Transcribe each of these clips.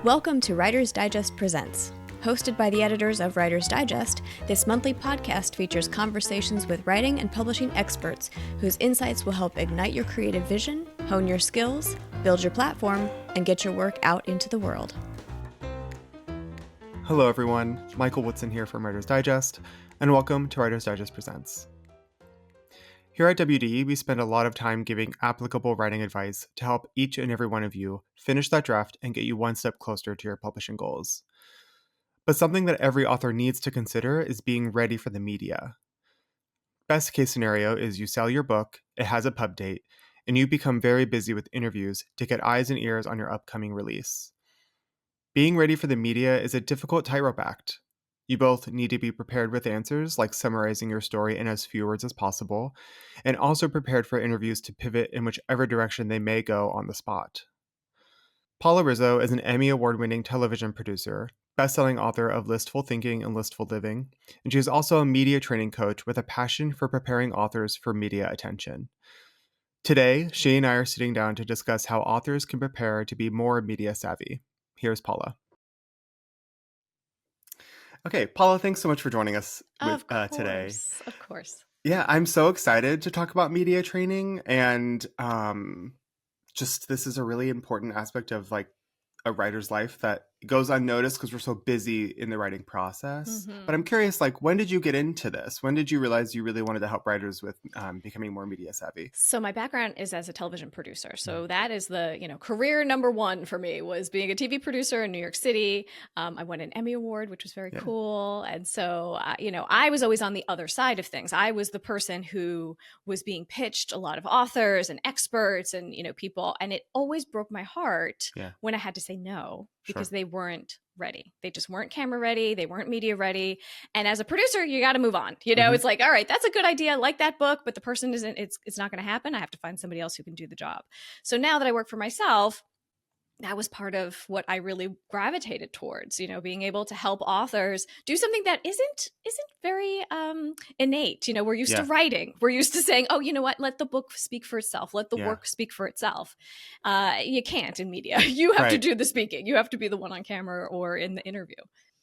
Welcome to Writer's Digest Presents. Hosted by the editors of Writer's Digest, this monthly podcast features conversations with writing and publishing experts whose insights will help ignite your creative vision, hone your skills, build your platform, and get your work out into the world. Hello everyone, Michael Woodson here from Writer's Digest, and welcome to Writer's Digest Presents. Here at WD, we spend a lot of time giving applicable writing advice to help each and every one of you finish that draft and get you one step closer to your publishing goals. But something that every author needs to consider is being ready for the media. Best case scenario is you sell your book, it has a pub date, and you become very busy with interviews to get eyes and ears on your upcoming release. Being ready for the media is a difficult tightrope act. You both need to be prepared with answers, like summarizing your story in as few words as possible, and also prepared for interviews to pivot in whichever direction they may go on the spot. Paula Rizzo is an Emmy Award-winning television producer, best-selling author of Listful Thinking and Listful Living, and she is also a media training coach with a passion for preparing authors for media attention. Today, she and I are sitting down to discuss how authors can prepare to be more media savvy. Here's Paula. Okay, Paula, thanks so much for joining us today. Of course. Yeah, I'm so excited to talk about media training, and just this is a really important aspect of like a writer's life that goes unnoticed because we're so busy in the writing process. But I'm curious, like, when did you get into this? When did you realize you really wanted to help writers with becoming more media savvy? So my background is as a television producer. So that is the, career number one for me was being a TV producer in New York City. I won an Emmy Award, which was very cool. And so, I was always on the other side of things. I was the person who was being pitched a lot of authors and experts and, people. And it always broke my heart when I had to say no because they weren't ready. They just weren't camera ready. They weren't media ready. And as a producer, you got to move on. It's like, all right, that's a good idea. I like that book, but the person isn't, it's not going to happen. I have to find somebody else who can do the job. So now that I work for myself, that was part of what I really gravitated towards, being able to help authors do something that isn't very innate. We're used to writing. We're used to saying, oh, you know what? Let the book speak for itself. Let the work speak for itself. You can't in media. You have to do the speaking. You have to be the one on camera or in the interview.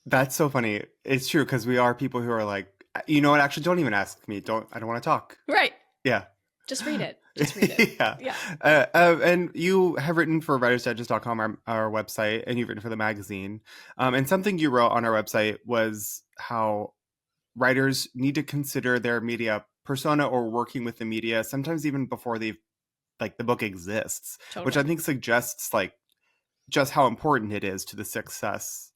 That's so funny. It's true because we are people who are like, you know what? Actually, don't even ask me. I don't want to talk. Right. Yeah. Just read it. Just read it. Yeah. And you have written for writersdigest.com, our website, and you've written for the magazine. And something you wrote on our website was how writers need to consider their media persona or working with the media, sometimes even before the book exists, which I think suggests just how important it is to the success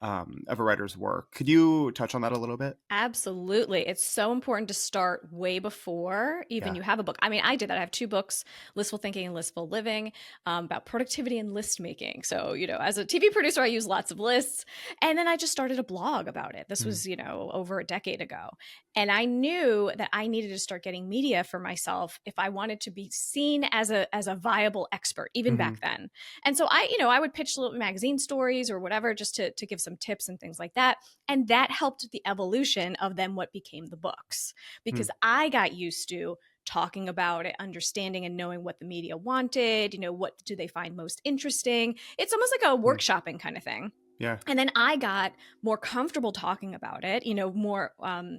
of a writer's work. Could you touch on that a little bit? Absolutely. It's so important to start way before even you have a book. I mean, I did that. I have two books, Listful Thinking and Listful Living, about productivity and list making. So, as a TV producer, I use lots of lists. And then I just started a blog about it. This was, over a decade ago. And I knew that I needed to start getting media for myself if I wanted to be seen as a viable expert, even back then. And so I would pitch little magazine stories or whatever just to give some tips and things like that. And that helped the evolution of then what became the books, because I got used to talking about it, understanding and knowing what the media wanted, what do they find most interesting. It's almost like a workshopping kind of thing. Yeah. And then I got more comfortable talking about it, more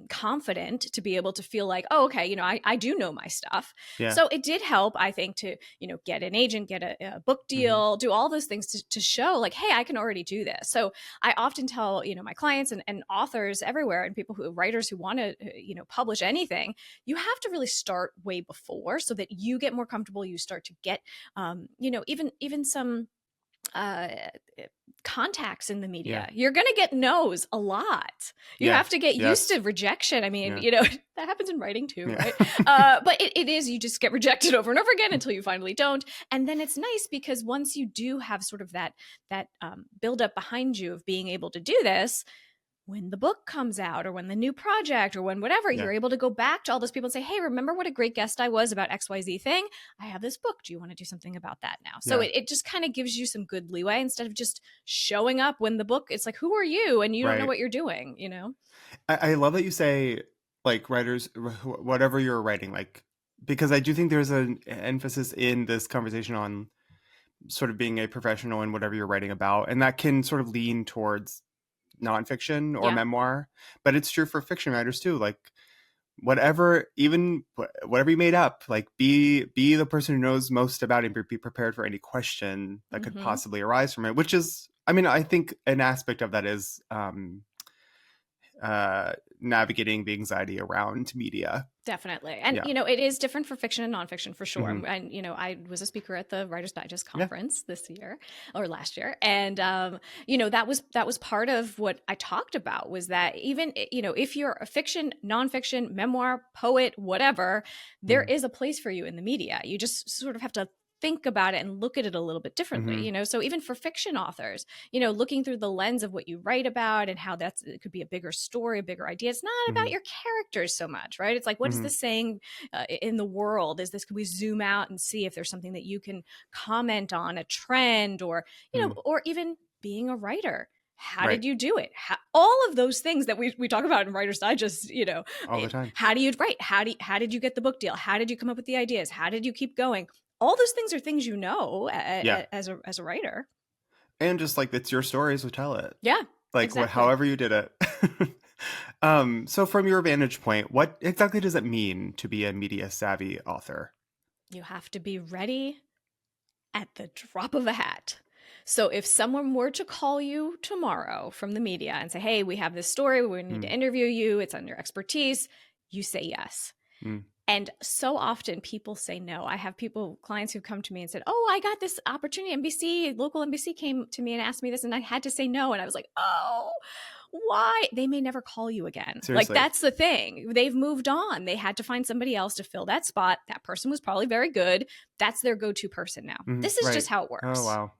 confident to be able to feel like, oh, okay, I do know my stuff. Yeah. So it did help, I think, to, get an agent, get a book deal, do all those things to show like, hey, I can already do this. So I often tell, my clients and authors everywhere and writers who want to, publish anything, you have to really start way before so that you get more comfortable. You start to get, even some contacts in the media. You're going to get no's a lot. You have to get used to rejection. I mean, that happens in writing too, right? But it is, you just get rejected over and over again until you finally don't. And then it's nice because once you do have sort of that build up behind you of being able to do this, when the book comes out or when the new project or when whatever, you're able to go back to all those people and say, hey, remember what a great guest I was about XYZ thing? I have this book. Do you want to do something about that now? So it just kind of gives you some good leeway instead of just showing up when the book, it's like, who are you? And you don't know what you're doing, I love that you say like writers, whatever you're writing, like, because I do think there's an emphasis in this conversation on sort of being a professional in whatever you're writing about, and that can sort of lean towards nonfiction or Yeah. memoir, but it's true for fiction writers too. Like whatever, even whatever you made up, like be the person who knows most about it and be prepared for any question that could Mm-hmm. possibly arise from it, which is, I mean, I think an aspect of that is navigating the anxiety around media. Definitely. And, Yeah. it is different for fiction and nonfiction for sure. Mhm. And, I was a speaker at the Writer's Digest Yeah. conference this year or last year. And, that was part of what I talked about was that even, if you're a fiction, nonfiction, memoir, poet, whatever, there Mm. is a place for you in the media. You just sort of have to think about it and look at it a little bit differently, Mhm. so even for fiction authors, looking through the lens of what you write about and how it could be a bigger story, a bigger idea. It's not about Mhm. your characters so much, right? It's like, what is Mhm. this saying in the world? Can we zoom out and see if there's something that you can comment on, a trend, or, Mm. or even being a writer? How Right. did you do it? All of those things that we talk about in Writer's Digest, All the time. how do you write? How did you get the book deal? How did you come up with the ideas? How did you keep going? All those things are things Yeah. as a writer. And just like it's your story, so tell it. Yeah, Like exactly. however you did it. So from your vantage point, what exactly does it mean to be a media savvy author? You have to be ready at the drop of a hat. So if someone were to call you tomorrow from the media and say, hey, we have this story, we need to Mm. interview you, it's on your expertise, you say yes. Mm. And so often people say no. I have clients who've come to me and said, oh, I got this opportunity. Local NBC came to me and asked me this, and I had to say no. And I was like, oh, why? They may never call you again. Like, Seriously. that's the thing. They've moved on. They had to find somebody else to fill that spot. That person was probably very good. That's their go-to person now. Mhm. This is Right. just how it Oh, works, wow.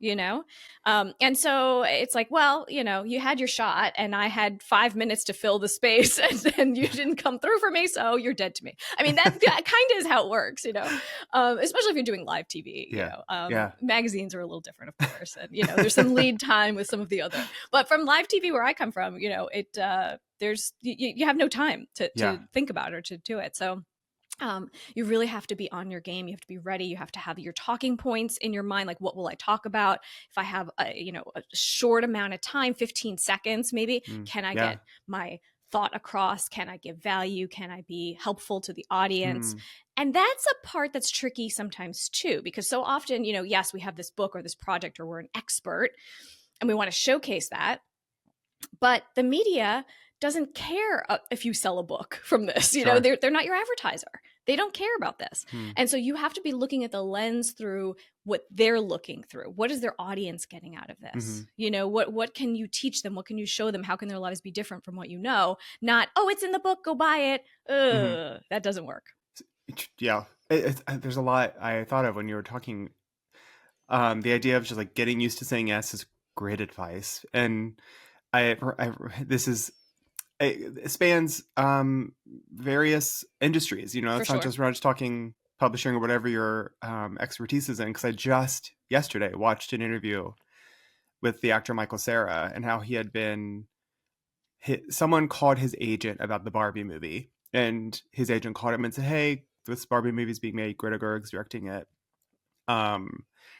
And so it's like, well, you had your shot and I had 5 minutes to fill the space and then you didn't come through for me. So you're dead to me. I mean, that kind of is how it works, especially if you're doing live TV, Yeah. Yeah. magazines are a little different, of course. And, there's some lead time with some of the other, but from live TV where I come from, there's, you have no time to Yeah. think about or to do it. So you really have to be on your game. You have to be ready. You have to have your talking points in your mind. Like, what will I talk about? If I have a short amount of time, 15 seconds, maybe, Mm. can I Yeah. get my thought across? Can I give value? Can I be helpful to the audience? Mm. And that's a part that's tricky sometimes too, because so often, yes, we have this book or this project or we're an expert and we want to showcase that. But the media doesn't care if you sell a book from this. Sure. They're not your advertiser. They don't care about this. Mm. And so you have to be looking at the lens through what they're looking through. What is their audience getting out of this? Mm-hmm. What can you teach them? What can you show them? How can their lives be different from what you know? Not, oh, it's in the book, go buy it. Mm-hmm. That doesn't work. Yeah. There's a lot I thought of when you were talking. The idea of just like getting used to saying yes is great advice. And this is it spans various industries. For It's not sure. just, we're not just talking publishing or whatever your expertise is in. Because I just yesterday watched an interview with the actor Michael Cera and how he had been someone called his agent about the Barbie movie, and his agent called him and said, hey, this Barbie movie is being made, Greta Gerwig's directing it.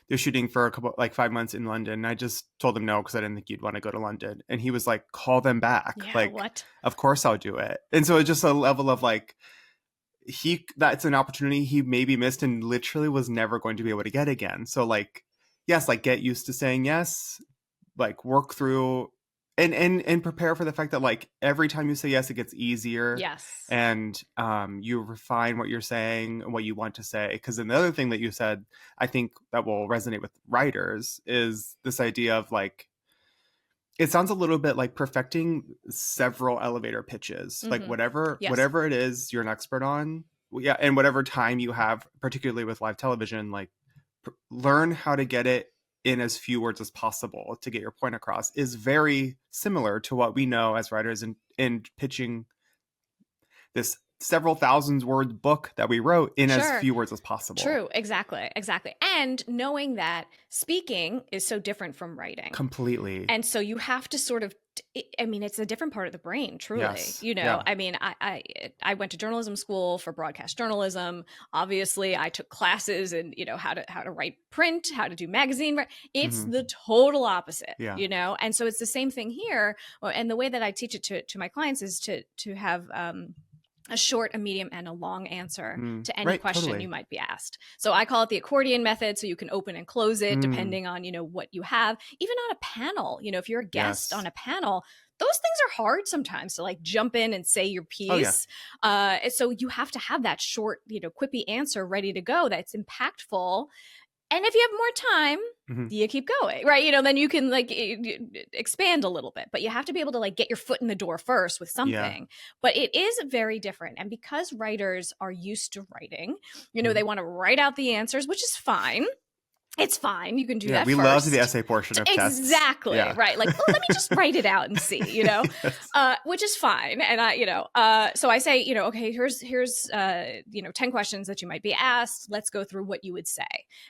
They're shooting for 5 months in London. And I just told him no because I didn't think you'd want to go to London. And he was like, call them back. Yeah, Like, what? of course I'll do it. And so it's just a level of like, that's an opportunity he maybe missed and literally was never going to be able to get again. So like, yes, like get used to saying yes, like work through and prepare for the fact that like every time you say yes, it gets easier. Yes. And you refine what you're saying and what you want to say. Because then the other thing that you said, I think that will resonate with writers, is this idea of like, it sounds a little bit like perfecting several elevator pitches. Like Yes. whatever it is you're an expert on, yeah, and whatever time you have, particularly with live television, like learn how to get it in as few words as possible to get your point across, is very similar to what we know as writers in pitching this several thousands word book that we wrote in as Sure. few words as possible. True. Exactly. And knowing that speaking is so different from writing. Completely. And so you have to sort of, it's a different part of the brain, truly. Yes. Yeah. I went to journalism school for broadcast journalism. Obviously, I took classes in, how to write print, how to do magazine. It's the total opposite, And so it's the same thing here. And the way that I teach it to my clients is to have a short, a medium, and a long answer to any question you might be asked. So I call it the accordion method. So you can open and close it depending on, what you have. Even on a panel, if you're a guest on a panel, those things are hard sometimes to like jump in and say your piece. So you have to have that short, quippy answer ready to go that's impactful. And if you have more time, you keep going, right? Then you can like expand a little bit, but you have to be able to like get your foot in the door first with something. Yeah. But it is very different. And because writers are used to writing, they want to write out the answers, which is fine. It's fine. You can do that we first. love the essay portion of tests. Exactly. Yeah. Right. Like, let me just write it out and see, yes. Which is fine. And so I say, okay, here's 10 questions that you might be asked. Let's go through what you would say.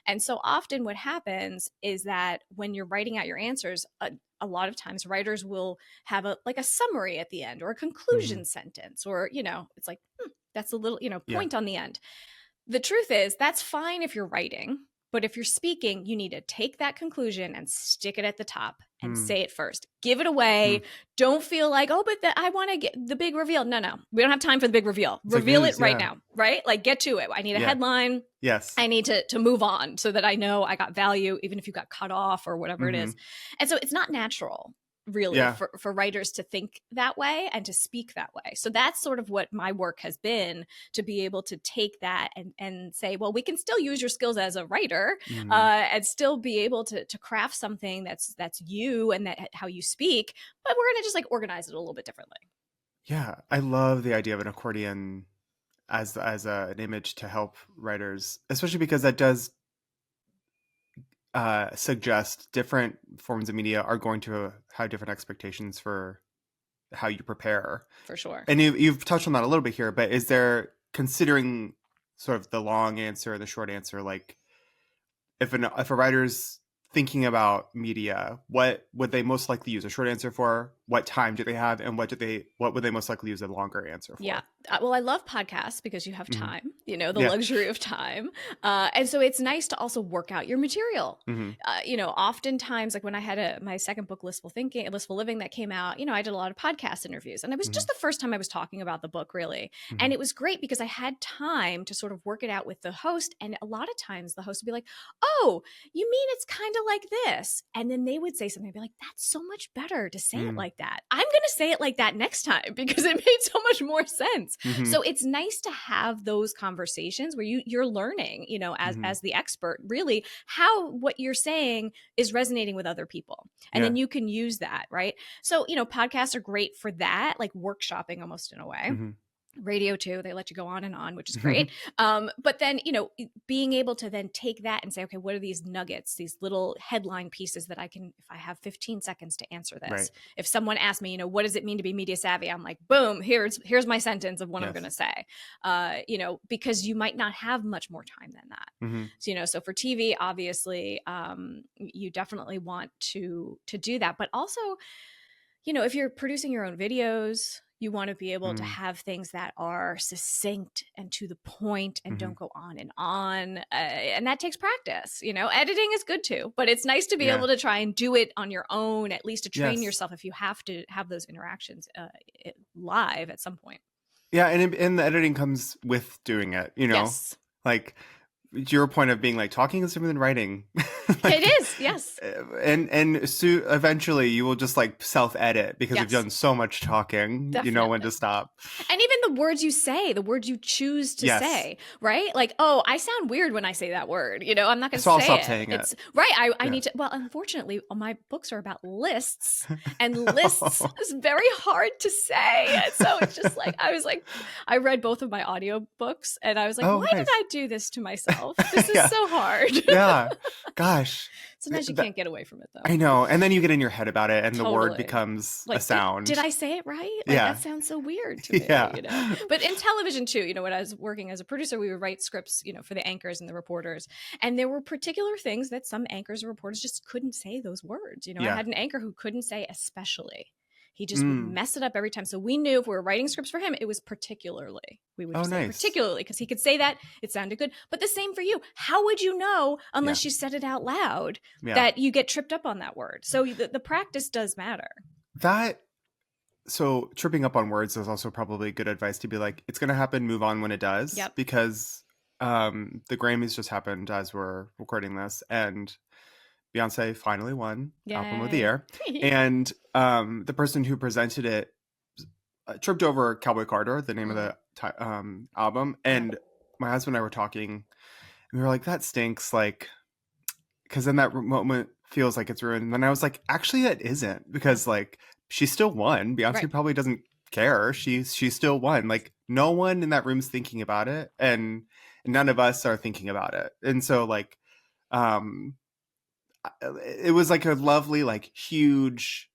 And so often what happens is that when you're writing out your answers, a lot of times writers will have a summary at the end or a conclusion sentence, or, it's like, that's a little, point on the end. The truth is that's fine if you're writing. But if you're speaking, you need to take that conclusion and stick it at the top and say it first. Give it away. Don't feel like, but I want to get the big reveal. No. We don't have time for the big reveal. It's reveal it right now, right? Like, get to it. I need a headline. Yes. I need to move on so that I know I got value, even if you got cut off or whatever it is. And so it's not natural, really, for writers to think that way and to speak that way. So that's sort of what my work has been, to be able to take that and say, well, we can still use your skills as a writer and still be able to craft something that's you and that how you speak, but we're going to just like organize it a little bit differently. Yeah. I love the idea of an accordion as an image to help writers, especially because that does suggest different forms of media are going to have different expectations for how you prepare. For sure. And you've touched on that a little bit here, but is there, considering sort of the long answer, the short answer, like if a writer's thinking about media, what would they most likely use a short answer for? What time do they have? And what would they most likely use a longer answer for? Yeah. Well, I love podcasts because you have time, the luxury of time. And so it's nice to also work out your material. Oftentimes, like when I had my second book, Blissful Living, that came out, I did a lot of podcast interviews, and it was just the first time I was talking about the book, really. And it was great because I had time to sort of work it out with the host. And a lot of times the host would be like, oh, you mean it's kind of like this? And then they would say something, I'd be like, that's so much better to say it like that. I'm going to say it like that next time because it made so much more sense. So it's nice to have those conversations where you're learning, as the expert, really how what you're saying is resonating with other people. And then you can use that, right? So, podcasts are great for that, like workshopping almost in a way. Radio too, they let you go on, which is great. But then, being able to then take that and say, okay, what are these nuggets, these little headline pieces that I can, if I have 15 seconds to answer this, right. If someone asks me, what does it mean to be media savvy? I'm like, boom, here's my sentence of what I'm going to say, because you might not have much more time than that. So, so for TV, obviously, you definitely want to do that. But also, if you're producing your own videos, you want to be able to have things that are succinct and to the point and don't go on. And that takes practice. Editing is good too, but it's nice to be able to try and do it on your own, at least to train yourself if you have to have those interactions live at some point. Yeah. And the editing comes with doing it, Yes. Like, your point of being like talking is different than writing. It is, yes. And so eventually you will just like self-edit because you've done so much talking. Definitely. You know when to stop. And even the words you say, the words you choose to say, right? Like, oh, I sound weird when I say that word. I'm not going to say I'll stop saying it. Right. I need to. Well, unfortunately, my books are about lists, and lists is very hard to say. And so it's just like I read both of my audio books, and I was like, why did I do this to myself? This is so hard. Yeah. God, gosh. Sometimes you can't get away from it, though. I know. And then you get in your head about it and the word Totally. becomes Like, a sound. did I say it right? Like, Yeah. that sounds so weird to me, Yeah. you know? But in television too, you know, when I was working as a producer, we would write scripts, you know, for the anchors and the reporters. And there were particular things that some anchors or reporters just couldn't say those words. You know, I Yeah. had an anchor who couldn't say especially. He just would mess it up every time. So we knew if we were writing scripts for him, it was particularly. We would Oh, just say nice. particularly because he could say that. It sounded good. But the same for you. How would you know unless Yeah. you said it out loud Yeah. that you get tripped up on that word? So the practice does matter. So tripping up on words is also probably good advice to be like, it's going to happen, move on when it does. Yep. Because the Grammys just happened as we're recording this, and Beyonce finally won Album of the Year. And the person who presented it tripped over Cowboy Carter, the name of the album. And my husband and I were talking, and we were like, that stinks. Like, because then that moment feels like it's ruined. And then I was like, actually, that isn't, because like she still won. Beyonce probably doesn't care. She still won. Like, no one in that room's thinking about it, and none of us are thinking about it. And so like, it was like a lovely, like huge,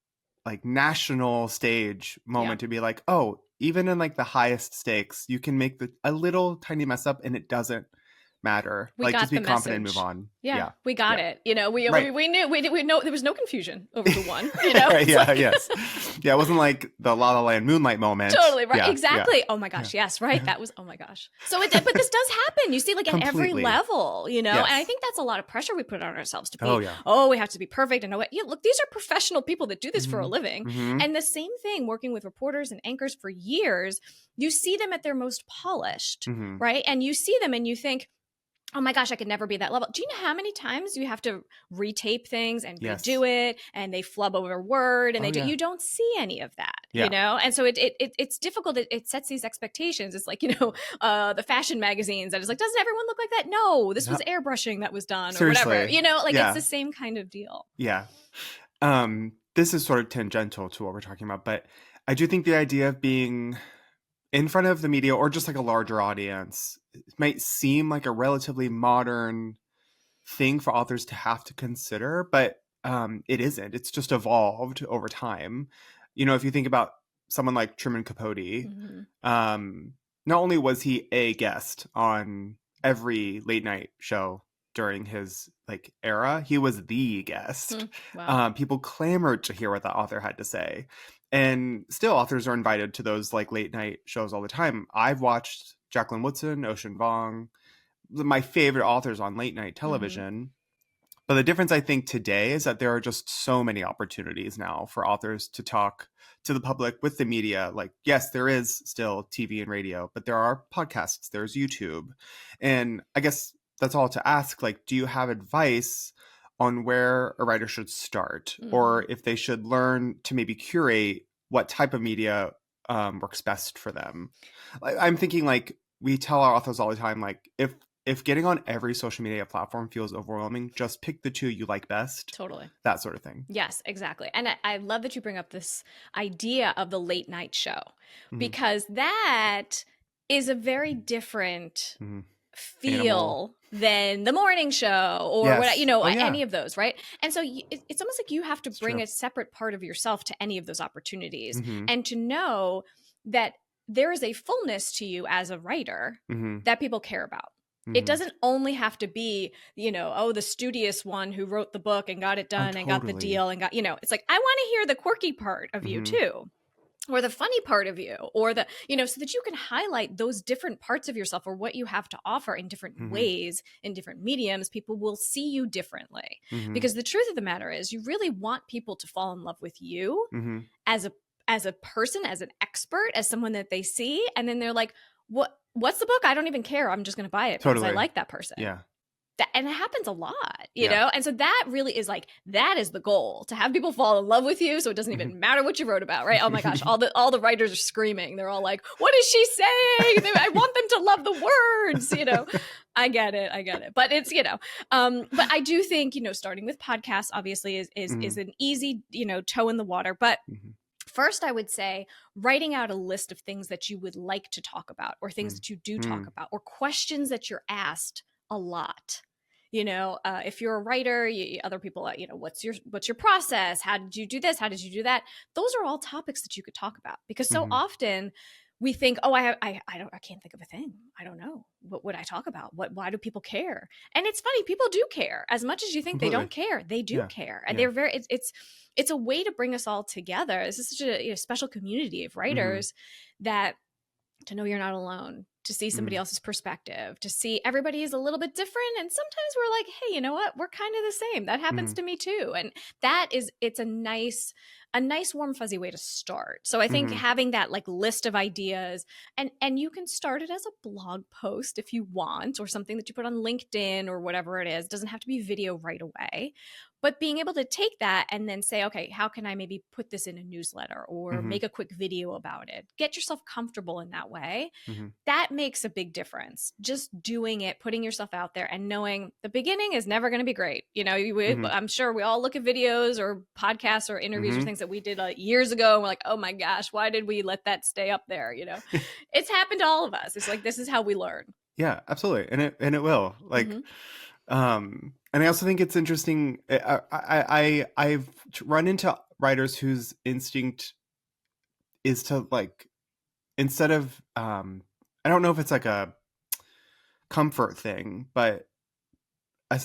like national stage moment to be like, oh, even in like the highest stakes, you can make a little tiny mess up and it doesn't matter. We like, got just be the confident message. and move on. Yeah, we got it. You know, we knew we know there was no confusion over who won. You know, yes, yeah. It wasn't like the La La Land Moonlight moment. Totally right, Yeah, exactly. Yeah. Oh my gosh, yes, right. That was, oh my gosh. So but this does happen. You see, like at every level, you know. Yes. And I think that's a lot of pressure we put on ourselves to be. We have to be perfect and know what. Look, these are professional people that do this for a living, and the same thing. Working with reporters and anchors for years, you see them at their most polished, right? And you see them and you think, oh my gosh, I could never be that level. Do you know how many times you have to retape things and redo it, and they flub over a word, and you don't see any of that, you know? And so it's difficult. It sets these expectations. It's like, you know, the fashion magazines that is like, doesn't everyone look like that? No, this was airbrushing that was done. Seriously. Or whatever, you know, like it's the same kind of deal. Yeah. This is sort of tangential to what we're talking about, but I do think the idea of being in front of the media or just like a larger audience, it might seem like a relatively modern thing for authors to have to consider, but it isn't. It's just evolved over time. You know, if you think about someone like Truman Capote, not only was he a guest on every late night show during his like era, he was the guest. Wow. People clamored to hear what the author had to say. And still, authors are invited to those like late night shows all the time. I've watched Jacqueline Woodson, Ocean Vuong, my favorite authors on late night television. But the difference I think today is that there are just so many opportunities now for authors to talk to the public with the media. Like, yes, there is still TV and radio, but there are podcasts, there's YouTube. And I guess that's all to ask. Like, do you have advice on where a writer should start, or if they should learn to maybe curate what type of media works best for them? I'm thinking, like, we tell our authors all the time, like, if getting on every social media platform feels overwhelming, just pick the two you like best. Totally. That sort of thing. Yes, exactly. And I love that you bring up this idea of the late night show, because that is a very different feel than the morning show or what, you know, any of those, right? And so it's almost like you have to bring a separate part of yourself to any of those opportunities, and to know that there is a fullness to you as a writer that people care about. It doesn't only have to be, you know, oh, the studious one who wrote the book and got it done and got the deal and got, you know, it's like, I want to hear the quirky part of you too, or the funny part of you, or the, you know, so that you can highlight those different parts of yourself or what you have to offer in different ways, in different mediums. People will see you differently, because the truth of the matter is you really want people to fall in love with you as a person, as an expert, as someone that they see. And then they're like, what's the book? I don't even care. I'm just going to buy it because I like that person. Yeah. And it happens a lot, you know? And so that really is like, that is the goal, to have people fall in love with you. So it doesn't even matter what you wrote about, right? Oh my gosh. All the writers are screaming. They're all like, what is she saying? I want them to love the words, you know? I get it. But it's, you know, but I do think, you know, starting with podcasts obviously is an easy, you know, toe in the water. But first, I would say writing out a list of things that you would like to talk about, or things that you do talk about, or questions that you're asked a lot. If you're a writer, other people, what's your process? How did you do this? How did you do that? Those are all topics that you could talk about, because so often we think, oh, I can't think of a thing. I don't know. What would I talk about? Why do people care? And it's funny, people do care as much as you think. Completely. they don't care. They do care. And they're very, it's a way to bring us all together. This is such a special community of writers that to know you're not alone, to see somebody else's perspective, to see everybody is a little bit different. And sometimes we're like, hey, you know what? We're kind of the same. That happens to me too. And it's a nice warm fuzzy way to start. So I think having that like list of ideas, and you can start it as a blog post if you want, or something that you put on LinkedIn or whatever it is. It doesn't have to be video right away. But being able to take that and then say, okay, how can I maybe put this in a newsletter or make a quick video about it? Get yourself comfortable in that way. That makes a big difference. Just doing it, putting yourself out there, and knowing the beginning is never going to be great. I'm sure we all look at videos or podcasts or interviews or things that we did years ago, and we're like, oh my gosh, why did we let that stay up there? It's happened to all of us. It's like, this is how we learn. Yeah, absolutely. And it will. Like, and I also think it's interesting. I've run into writers whose instinct is to, like, instead of, I don't know if it's like a comfort thing, but a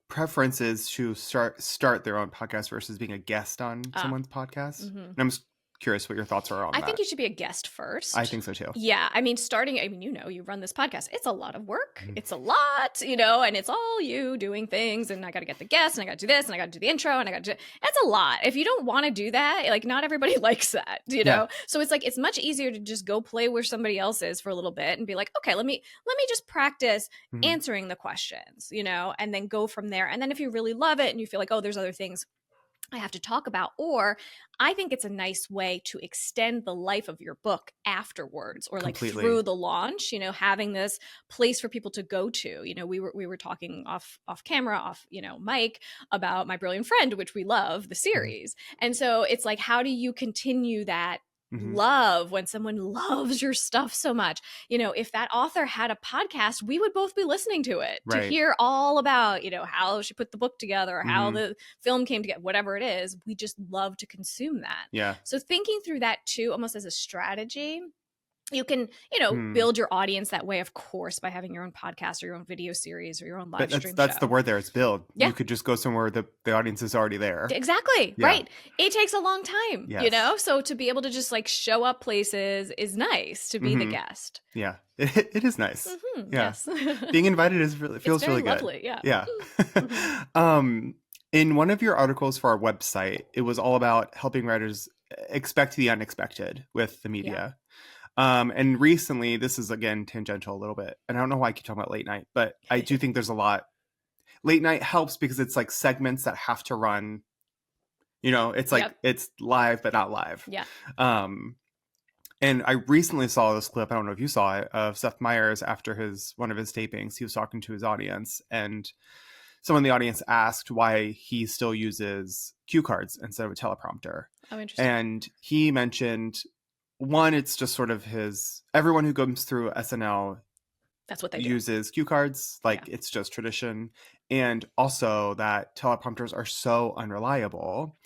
preference is to start their own podcast versus being a guest on someone's podcast. And I'm just curious what your thoughts are on that. I think you should be a guest first. I think so too. Yeah. I mean, you run this podcast. It's a lot of work. It's a lot, and it's all you doing things. And I got to get the guests, and I got to do this, and I got to do the intro, and that's a lot. If you don't want to do that, like, not everybody likes that, know? So it's like, it's much easier to just go play where somebody else is for a little bit and be like, okay, let me just practice answering the questions, and then go from there. And then if you really love it and you feel like, oh, there's other things I have to talk about, or I think it's a nice way to extend the life of your book afterwards, or like through the launch, having this place for people to go to. We were talking off camera, off mic, about My Brilliant Friend, which we love, the series. And so it's like, how do you continue that love when someone loves your stuff so much? If that author had a podcast, we would both be listening to it to hear all about, how she put the book together, or how the film came together, whatever it is. We just love to consume that. Yeah. So thinking through that too, almost as a strategy, you can, build your audience that way, of course, by having your own podcast or your own video series or your own live stream. That's show. the word there. It's build. Yeah. You could just go somewhere the audience is already there. Exactly. Yeah. Right. It takes a long time, yes. So to be able to just like show up places is nice, to be the guest. Yeah. It is nice. Yeah. Yes. Being invited feels really good. Lovely. Yeah. Yeah. In one of your articles for our website, it was all about helping writers expect the unexpected with the media. Yeah. And recently, this is again tangential a little bit, and I don't know why I keep talking about late night, but I do think there's a lot. Late night helps because it's like segments that have to run. It's like it's live but not live. Yeah. And I recently saw this clip, I don't know if you saw it, of Seth Meyers after one of his tapings. He was talking to his audience, and someone in the audience asked why he still uses cue cards instead of a teleprompter. Oh, interesting. And he mentioned, one, it's just sort of everyone who comes through SNL, that's what they uses cue cards. Like, it's just tradition. And also that teleprompters are so unreliable.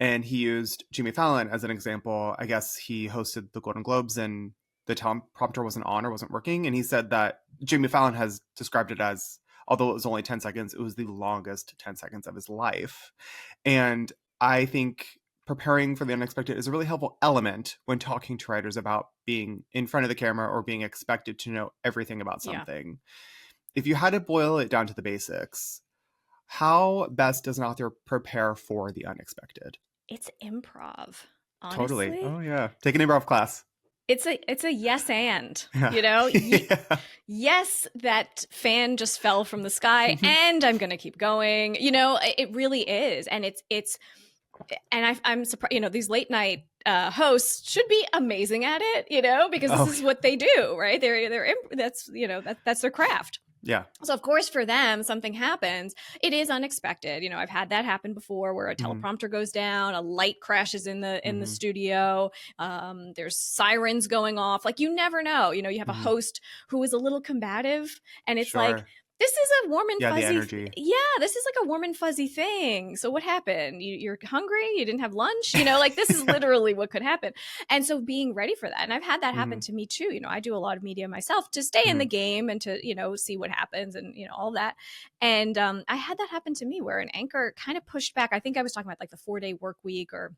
And he used Jimmy Fallon as an example. I guess he hosted the Golden Globes and the teleprompter wasn't on or wasn't working. And he said that Jimmy Fallon has described it as, although it was only 10 seconds, it was the longest 10 seconds of his life. And I think preparing for the unexpected is a really helpful element when talking to writers about being in front of the camera or being expected to know everything about something. Yeah. If you had to boil it down to the basics, how best does an author prepare for the unexpected? It's improv. Honestly. Totally. Oh yeah. Take an improv class. It's a yes and, yes, that fan just fell from the sky and I'm going to keep going. It really is. And and I'm surprised, these late night hosts should be amazing at it, because this is what they do, right? That's their craft. Yeah. So of course for them, something happens. It is unexpected. I've had that happen before where a teleprompter goes down, a light crashes in the studio. There's sirens going off. Like, you never know. You have a host who is a little combative, and it's like, this is a warm and Yeah, the fuzzy. energy. This is like a warm and fuzzy thing. So what happened? You're hungry? You didn't have lunch? You know, like this is literally what could happen. And so being ready for that. And I've had that happen to me too. You know, I do a lot of media myself to stay in the game and to, you know, see what happens and, you know, all that. And I had that happen to me where an anchor kind of pushed back. I think I was talking about like the 4-day work week or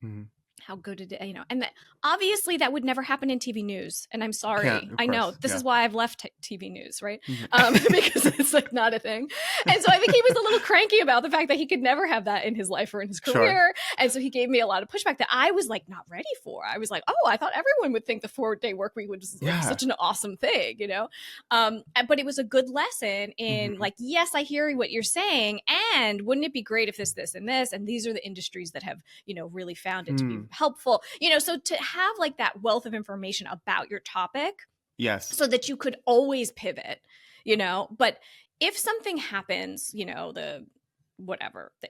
how good it, you know, and that obviously that would never happen in TV news. And I'm sorry. I know this is why I've left TV news, right? Because it's like not a thing. And so I think he was a little cranky about the fact that he could never have that in his life or in his career. And so he gave me a lot of pushback that I was like not ready for. I was like, oh, I thought everyone would think the 4-day work week was like such an awesome thing, you know? But it was a good lesson in like, yes, I hear what you're saying. And wouldn't it be great if this, and this, and these are the industries that have, you know, really found it to be helpful, you know, so to have like that wealth of information about your topic, so that you could always pivot, you know. But if something happens, you know, the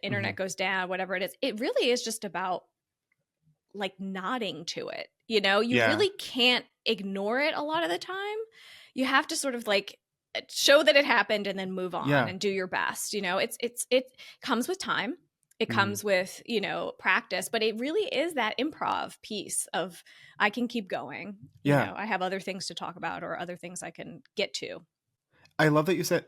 internet goes down, whatever it is, it really is just about like nodding to it, you know. You really can't ignore it a lot of the time. You have to sort of like show that it happened and then move on and do your best, you know. It comes with time. It comes with, you know, practice, but it really is that improv piece of I can keep going. You know, I have other things to talk about or other things I can get to. I love that you said,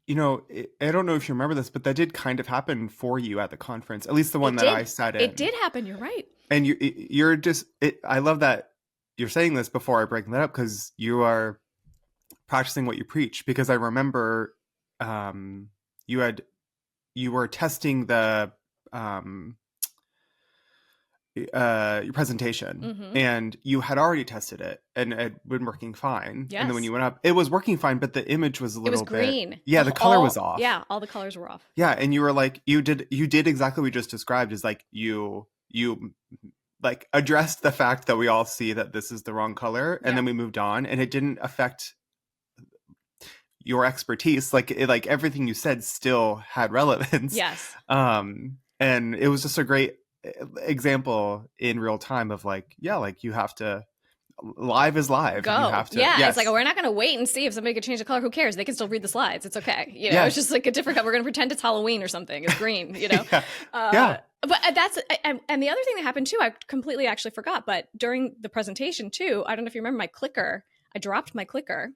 you know, I don't know if you remember this, but that did kind of happen for you at the conference, at least the one that I sat in. It did happen. You're right. And you're just, I love that you're saying this before I break that up, because you are practicing what you preach. Because I remember you were testing the your presentation and you had already tested it and it had been working fine. And then when you went up, it was working fine, but the image was a little bit green. Yeah, the color was off. Yeah, all the colors were off. Yeah, and you were like, you did exactly what we just described, is like you like addressed the fact that we all see that this is the wrong color, and then we moved on, and it didn't affect your expertise. Like everything you said still had relevance. Yes. And it was just a great example in real time of like, like you have to, live is live. Go. You have to, It's like, we're not going to wait and see if somebody could change the color. Who cares? They can still read the slides. It's okay. You know, it's just like a different color. We're going to pretend it's Halloween or something. It's green, you know? But that's, and the other thing that happened too, I completely actually forgot, but during the presentation too, I don't know if you remember my clicker. I dropped my clicker.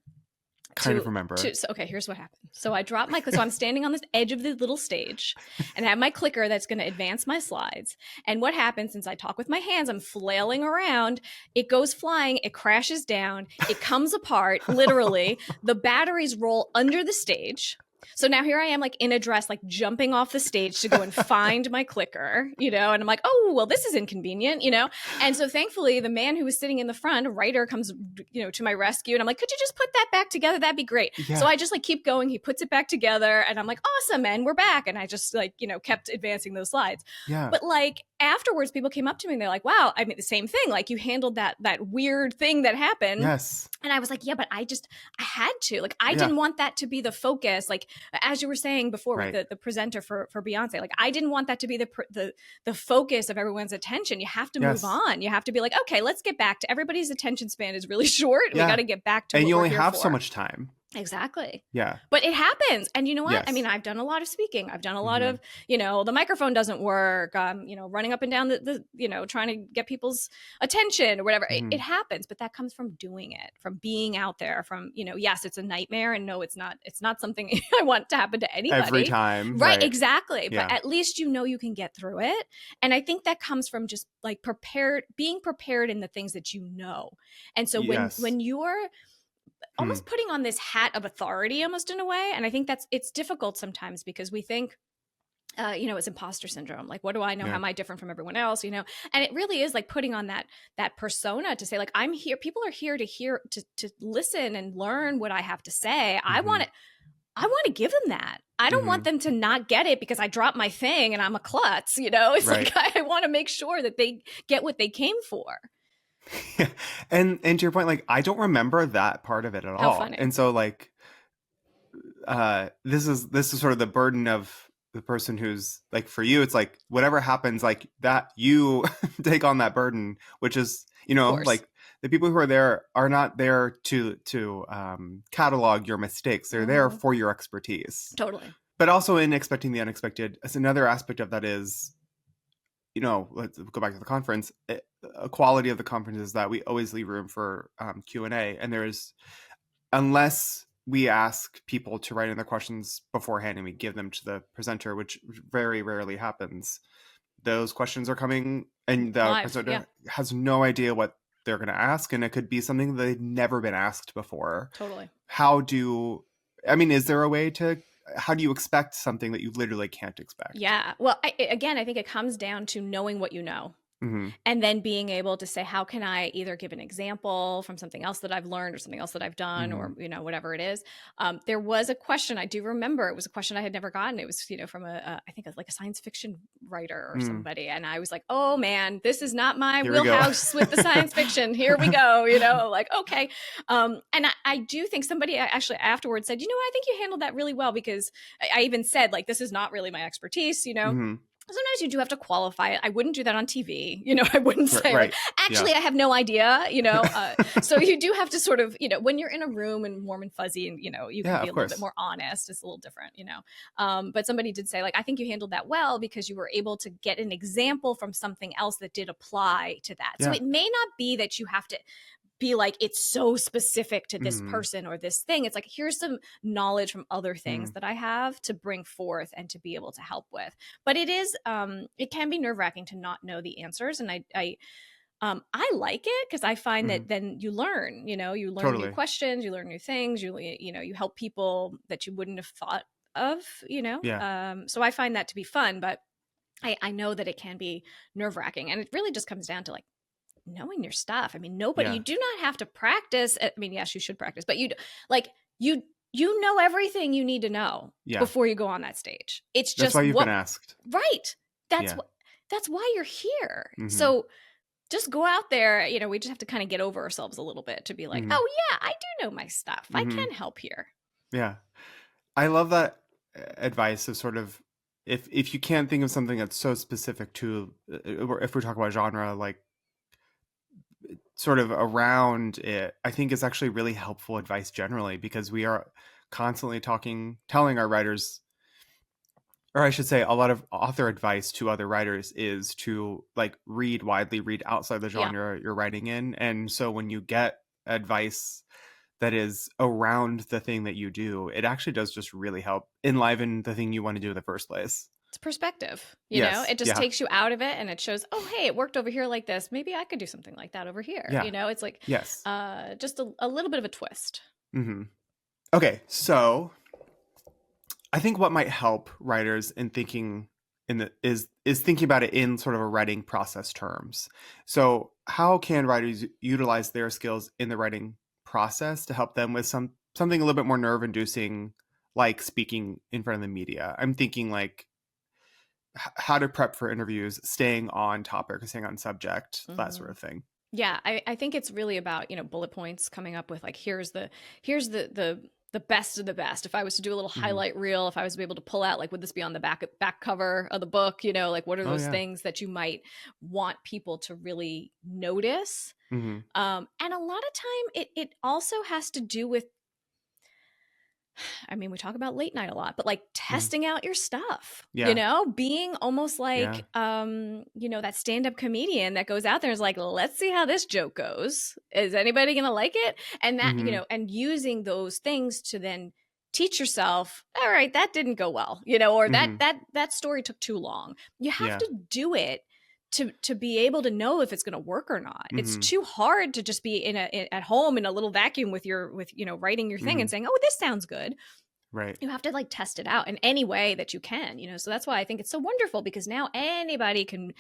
Kind of remember. So, okay, here's what happened. So I dropped my clicker. So I'm standing on this edge of the little stage and I have my clicker that's going to advance my slides. And what happens, since I talk with my hands, I'm flailing around, it goes flying, it crashes down, it comes apart, literally. The batteries roll under the stage. So now here I am, like in a dress, like jumping off the stage to go and find my clicker, you know, and I'm like, oh, well, this is inconvenient, you know? And so thankfully the man who was sitting in the front, a writer, comes, you know, to my rescue. And I'm like, could you just put that back together? That'd be great. So I just like keep going. He puts it back together and I'm like, awesome. And we're back. And I just like, you know, kept advancing those slides. But like afterwards, people came up to me and they're like, wow, I mean, the same thing. Like you handled that weird thing that happened. And I was like, yeah, but I had to, like, I didn't want that to be the focus. Like, as you were saying before with the presenter for Beyonce, like I didn't want that to be the focus of everyone's attention. You have to move on. You have to be like, okay, let's get back to, everybody's attention span is really short. We got to get back to and what you we're only here have for. so much time. Exactly. Yeah. But it happens. And you know what? I mean, I've done a lot of speaking. I've done a lot of, you know, the microphone doesn't work. You know, running up and down the you know, trying to get people's attention or whatever. It happens, but that comes from doing it, from being out there, from, you know, yes, it's a nightmare. And no, it's not something I want to happen to anybody. Every time. Right. Exactly. Yeah. But at least, you know, you can get through it. And I think that comes from just like being prepared in the things that you know. And so when you're almost putting on this hat of authority almost in a way. And I think it's difficult sometimes because we think, you know, it's imposter syndrome. Like, what do I know? How am I different from everyone else? You know? And it really is like putting on that persona to say like, I'm here. People are here to listen and learn what I have to say. I want to give them that. I don't want them to not get it because I dropped my thing and I'm a klutz, you know? It's like, I want to make sure that they get what they came for. And to your point, like I don't remember that part of it at all. Funny. And so like this is sort of the burden of the person who's like, for you, it's like whatever happens, like that you take on that burden, which is, you know, like The people who are there are not there to catalog your mistakes. They're there for your expertise. Totally. But also in expecting the unexpected, as another aspect of that is, let's go back to the conference. A quality of the conference is that we always leave room for Q&A, and there's, unless we ask people to write in their questions beforehand and we give them to the presenter, which very rarely happens, those questions are coming and the presenter has no idea what they're going to ask, and it could be something that they've never been asked before. Totally. Is there a way to, how do you expect something that you literally can't expect? Yeah. Well, I think it comes down to knowing what you know. And then being able to say, how can I either give an example from something else that I've learned or something else that I've done or, whatever it is. There was a question, I do remember, it was a question I had never gotten. It was, from I think it was like a sscience fiction writer or somebody. And I was like, oh man, this is not my wheelhouse with the science fiction. Here we go, like, okay. And I do think somebody actually afterwards said, I think you handled that really well, because I even said, like, this is not really my expertise, Sometimes you do have to qualify it. I wouldn't do that on TV. I wouldn't say, I have no idea, so you do have to sort of, when you're in a room and warm and fuzzy and, you can be a little bit more honest. It's a little different, but somebody did say, like, I think you handled that well because you were able to get an example from something else that did apply to that. So it may not be that you have to be like, it's so specific to this person or this thing. It's like, here's some knowledge from other things that I have to bring forth and to be able to help with. But it is, it can be nerve-wracking to not know the answers. And I like it because I find that then you learn, you learn new questions, you learn new things, you help people that you wouldn't have thought of, so I find that to be fun, but I know that it can be nerve-wracking, and it really just comes down to, like, knowing your stuff. I mean, you do not have to practice. I mean, yes, you should practice, but you know everything you need to know before you go on that stage. It's just, that's why you've been asked. Right. That's why you're here. So just go out there. We just have to kind of get over ourselves a little bit to be like, oh yeah, I do know my stuff. I can help here. Yeah. I love that advice of sort of, if you can't think of something that's so specific to, if we talk about genre, like, sort of around it, I think is actually really helpful advice generally, because we are constantly telling our writers, or I should say, a lot of author advice to other writers is to, like, read widely, read outside the genre you're writing in. And so when you get advice that is around the thing that you do, it actually does just really help enliven the thing you want to do in the first place. It's perspective, you know, it just takes you out of it, and it shows, oh, hey, it worked over here like this. Maybe I could do something like that over here. It's like, just a little bit of a twist. Okay. So I think what might help writers in thinking is thinking about it in sort of a writing process terms. So how can writers utilize their skills in the writing process to help them with something a little bit more nerve inducing, like speaking in front of the media? I'm thinking, like, how to prep for interviews, staying on topic, staying on subject, that sort of thing. Yeah, I think it's really about, bullet points, coming up with, like, here's the best of the best. If I was to do a little highlight reel, if I was to be able to pull out, like, would this be on the back cover of the book? Like, what are those things that you might want people to really notice? And a lot of time it also has to do with, I mean, we talk about late night a lot, but, like, testing out your stuff, being almost like, that stand-up comedian that goes out there and is like, let's see how this joke goes. Is anybody going to like it? And that, and using those things to then teach yourself, all right, that didn't go well, or that story took too long. You have to do it to be able to know if it's going to work or not. It's too hard to just be at home in a little vacuum with writing your thing and saying, oh, this sounds good. Right. You have to, like, test it out in any way that you can, so that's why I think it's so wonderful, because now anybody can,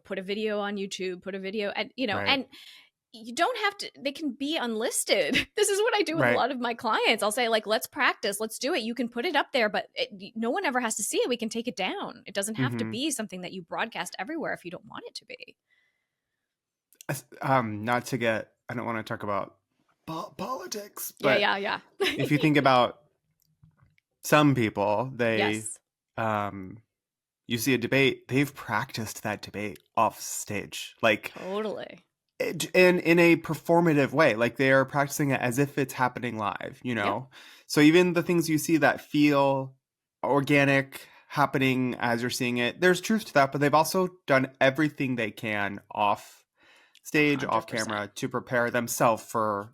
put a video on YouTube, put a video and, and you don't have to, they can be unlisted. This is what I do with a lot of my clients. I'll say, like, let's practice, let's do it. You can put it up there, but no one ever has to see it. We can take it down. It doesn't have to be something that you broadcast everywhere if you don't want it to be. I don't want to talk about politics, but yeah. If you think about some people, you see a debate, they've practiced that debate off stage. Like, totally. in a performative way. Like they are practicing it as if it's happening live, you know? Yep. So even the things you see that feel organic happening as you're seeing it, there's truth to that, but they've also done everything they can off stage, off 100%. camera to prepare themselves for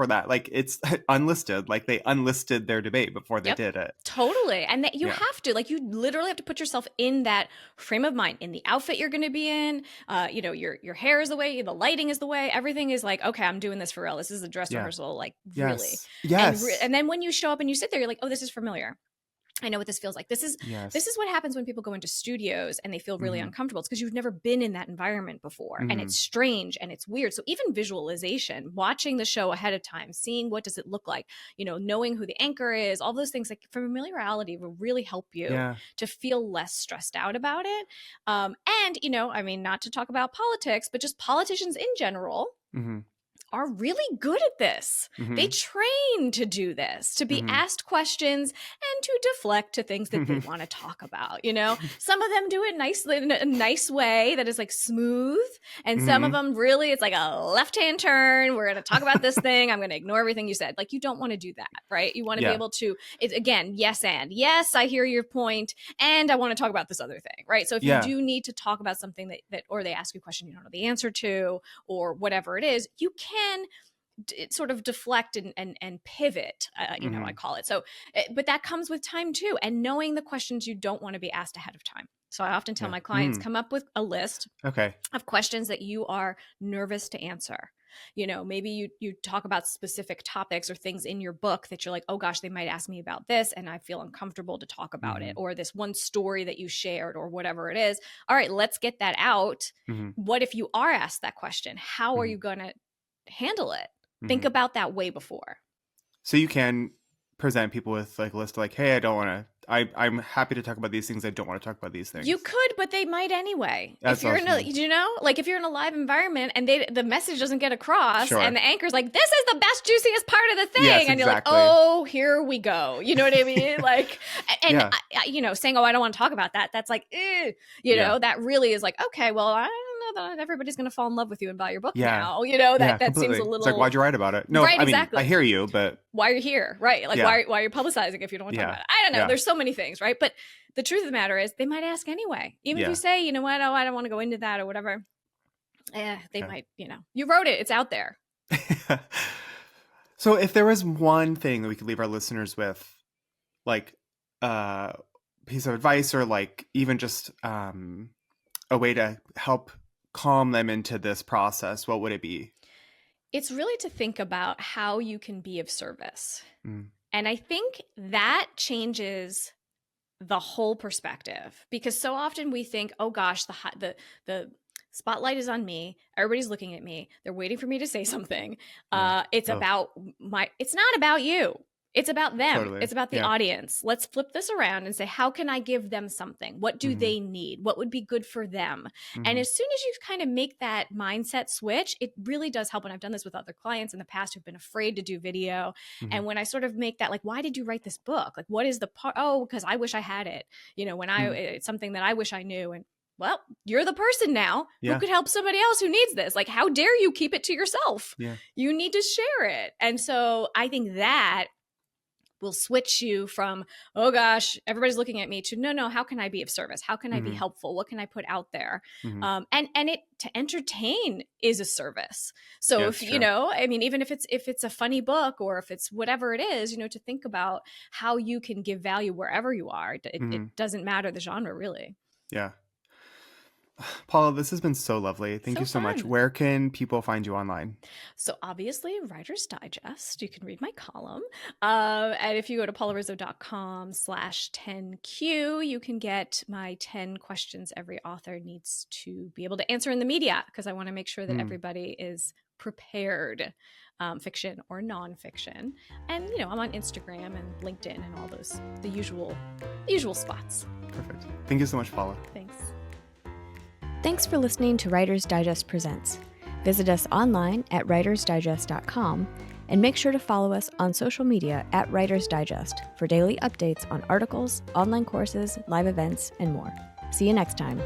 that. Like it's unlisted, like they unlisted their debate before they Yep. did it. Totally. And that you Yeah. have to, like, you literally have to put yourself in that frame of mind, in the outfit you're going to be in. You know, your hair is the way, the lighting is the way, everything is like, okay, I'm doing this for real. This is a dress Yeah. rehearsal, like really. Yes. And then when you show up and you sit there, you're like, oh, this is familiar. I know what this feels like. This is what happens when people go into studios and they feel really uncomfortable. It's because you've never been in that environment before, and it's strange and it's weird. So even visualization, watching the show ahead of time, seeing what does it look like, you know, knowing who the anchor is, all those things, like familiarity will really help you to feel less stressed out about it. And, you know, I mean, not to talk about politics, but just politicians in general. Are really good at this. They train to do this, to be asked questions and to deflect to things that they want to talk about. You know, some of them do it nicely in a nice way that is like smooth, and some of them really it's like a left-hand turn. We're going to talk about this thing. I'm going to ignore everything you said. Like you don't want to do that, right? You want to be able to. It's again, yes, and yes, I hear your point, and I want to talk about this other thing, right? So if you do need to talk about something that or they ask you a question you don't know the answer to, or whatever it is, you can sort of deflect and pivot, you know, I call it. So, but that comes with time too. And knowing the questions you don't want to be asked ahead of time. So I often tell my clients, come up with a list of questions that you are nervous to answer. You know, maybe you talk about specific topics or things in your book that you're like, oh gosh, they might ask me about this and I feel uncomfortable to talk about it, or this one story that you shared or whatever it is. All right, let's get that out. What if you are asked that question? How are you going to handle it? Think about that way before. So you can present people with like a list of like, hey, I don't want to, I'm happy to talk about these things. I don't want to talk about these things. You could, but they might anyway. That's if you're in a, you know, like if you're in a live environment and the message doesn't get across and the anchor's like, this is the best, juiciest part of the thing. And you're like, oh, here we go. You know what I mean? Like, and I, you know, saying, oh, I don't want to talk about that. That's like, you know, that really is like, okay, well, I don't know that everybody's going to fall in love with you and buy your book now. You know, that seems a little. It's like, why'd you write about it? No, right, I mean, exactly. I hear you, but. Why are you here? Right. Like, why are you publicizing if you don't want to talk about it? I don't know. There's so many things, right? But the truth of the matter is they might ask anyway. Even if you say, you know what, oh, I don't want to go into that or whatever. They might, you know, you wrote it. It's out there. So if there was one thing that we could leave our listeners with, like a piece of advice or like even just a way to help calm them into this process, what would it be? It's really to think about how you can be of service. And I think that changes the whole perspective, because so often we think, oh gosh, the spotlight is on me. Everybody's looking at me. They're waiting for me to say something. It's about it's not about you. It's about them. Totally. It's about the audience. Let's flip this around and say, how can I give them something? What do they need? What would be good for them? And as soon as you kind of make that mindset switch, it really does help. And I've done this with other clients in the past who've been afraid to do video. And when I sort of make that, like, why did you write this book? Like, what is the part? Oh, because I wish I had it. You know, when it's something that I wish I knew. And well, you're the person now who could help somebody else who needs this. Like, how dare you keep it to yourself? You need to share it. And so I think that will switch you from, oh gosh, everybody's looking at me, to no, how can I be of service? How can I be helpful? What can I put out there? And it to entertain is a service. So if you know, I mean, even if it's a funny book or if it's whatever it is, you know, to think about how you can give value wherever you are. It doesn't matter the genre, really. Yeah. Paula, this has been so lovely. Thank you so much. Where can people find you online? So obviously, Writer's Digest. You can read my column. And if you go to paularizzo.com/10Q, you can get my 10 questions every author needs to be able to answer in the media, because I want to make sure that everybody is prepared, fiction or nonfiction. And, you know, I'm on Instagram and LinkedIn and all those, the usual spots. Perfect. Thank you so much, Paula. Thanks. Thanks for listening to Writer's Digest Presents. Visit us online at writersdigest.com and make sure to follow us on social media at Writer's Digest for daily updates on articles, online courses, live events, and more. See you next time.